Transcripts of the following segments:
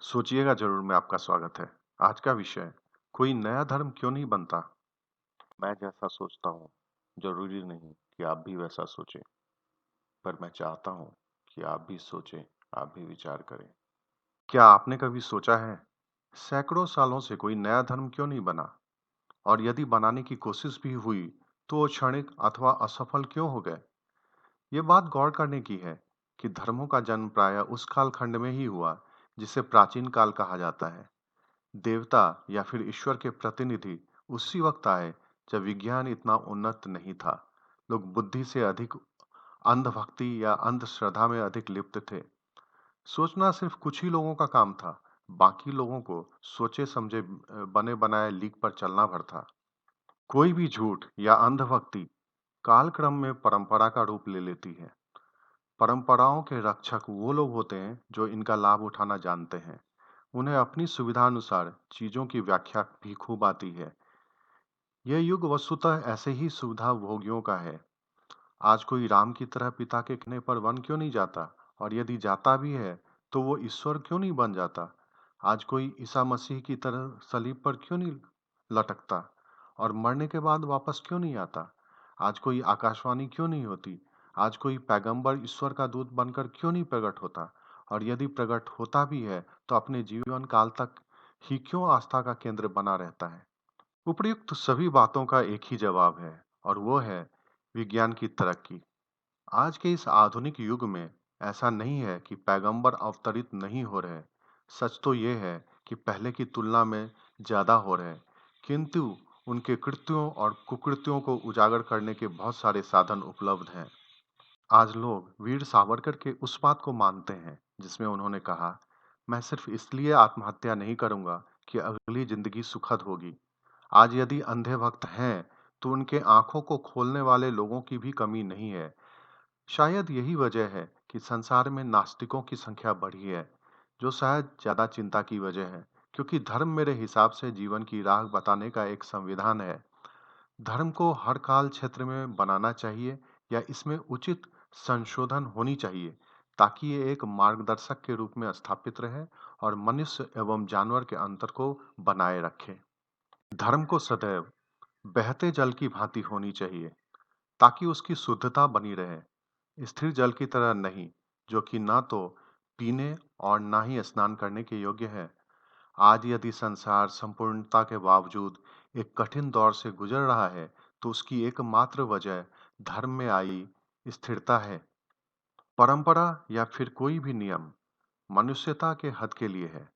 सोचिएगा जरूर में आपका स्वागत है। आज का विषय, कोई नया धर्म क्यों नहीं बनता? मैं जैसा सोचता हूँ, जरूरी नहीं कि आप भी वैसा सोचें, पर मैं चाहता हूँ कि आप भी सोचें, आप भी विचार करें। क्या आपने कभी सोचा है, सैकड़ों सालों से कोई नया धर्म क्यों नहीं बना? और यदि बनाने की कोशिश भी हुई, तो वो क्षणिक अथवा असफल क्यों हो गए? ये बात गौर करने की है कि धर्मों का जन्म प्रायः उस कालखंड में ही हुआ, जिसे प्राचीन काल कहा जाता है। देवता या फिर ईश्वर के प्रतिनिधि उसी वक्त आए जब विज्ञान इतना उन्नत नहीं था। लोग बुद्धि से अधिक अंधभक्ति या अंधश्रद्धा में अधिक लिप्त थे। सोचना सिर्फ कुछ ही लोगों का काम था, बाकी लोगों को सोचे समझे बने बनाए लीक पर चलना भर था। कोई भी झूठ या अंधभक्ति कालक्रम में परंपरा का रूप ले लेती है। परंपराओं के रक्षक वो लोग होते हैं जो इनका लाभ उठाना जानते हैं। उन्हें अपनी सुविधानुसार चीजों की व्याख्या भी खूब आती है। यह युग वस्तुतः ऐसे ही सुविधा भोगियों का है। आज कोई राम की तरह पिता के कहने पर वन क्यों नहीं जाता? और यदि जाता भी है, तो वो ईश्वर क्यों नहीं बन जाता? आज कोई ईसा मसीह की तरह सलीब पर क्यों नहीं लटकता? और मरने के बाद वापस क्यों नहीं आता? आज कोई आकाशवाणी क्यों नहीं होती? आज कोई पैगंबर ईश्वर का दूत बनकर क्यों नहीं प्रकट होता? और यदि प्रकट होता भी है, तो अपने जीवन काल तक ही क्यों आस्था का केंद्र बना रहता है? उपर्युक्त सभी बातों का एक ही जवाब है, और वो है विज्ञान की तरक्की। आज के इस आधुनिक युग में ऐसा नहीं है कि पैगंबर अवतरित नहीं हो रहे। सच तो ये है कि पहले की तुलना में ज्यादा हो रहे, किंतु उनके कृत्यों और कुकृत्यों को उजागर करने के बहुत सारे साधन उपलब्ध हैं। आज लोग वीर सावरकर के उस बात को मानते हैं जिसमें उन्होंने कहा, मैं सिर्फ इसलिए आत्महत्या नहीं करूंगा कि अगली जिंदगी सुखद होगी। आज यदि अंधे भक्त हैं, तो उनके आंखों को खोलने वाले लोगों की भी कमी नहीं है। शायद यही वजह है कि संसार में नास्तिकों की संख्या बढ़ी है, जो शायद ज्यादा चिंता की वजह है, क्योंकि धर्म मेरे हिसाब से जीवन की राह बताने का एक संविधान है। धर्म को हर काल क्षेत्र में बनाना चाहिए, या इसमें उचित संशोधन होनी चाहिए, ताकि ये एक मार्गदर्शक के रूप में स्थापित रहे और मनुष्य एवं जानवर के अंतर को बनाए रखे। धर्म को सदैव बहते जल की भांति होनी चाहिए, ताकि उसकी शुद्धता बनी रहे, स्थिर जल की तरह नहीं, जो कि ना तो पीने और ना ही स्नान करने के योग्य है। आज यदि संसार संपूर्णता के बावजूद एक कठिन दौर से गुजर रहा है, तो उसकी एकमात्र वजह धर्म में आई स्थिरता है। परंपरा या फिर कोई भी नियम मनुष्यता के हित के लिए है।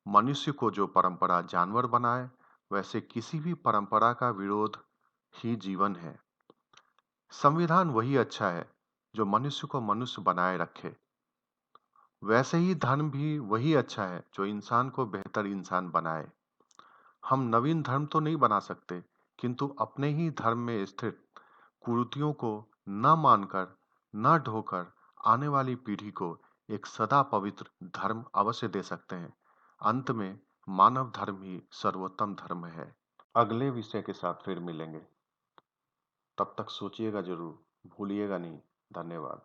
मनुष्य को जो परंपरा जानवर बनाए, वैसे किसी भी परंपरा का विरोध ही जीवन है। संविधान वही अच्छा है जो मनुष्य को मनुष्य बनाए रखे। वैसे ही धर्म भी वही अच्छा है जो इंसान को बेहतर इंसान बनाए। हम नवीन धर्म तो नहीं बना सकते, किंतु अपने ही धर्म में स्थित कुरीतियों को न मानकर, न ढोकर आने वाली पीढ़ी को एक सदा पवित्र धर्म अवश्य दे सकते हैं। अंत में मानव धर्म ही सर्वोत्तम धर्म है। अगले विषय के साथ फिर मिलेंगे। तब तक सोचिएगा जरूर, भूलिएगा नहीं। धन्यवाद।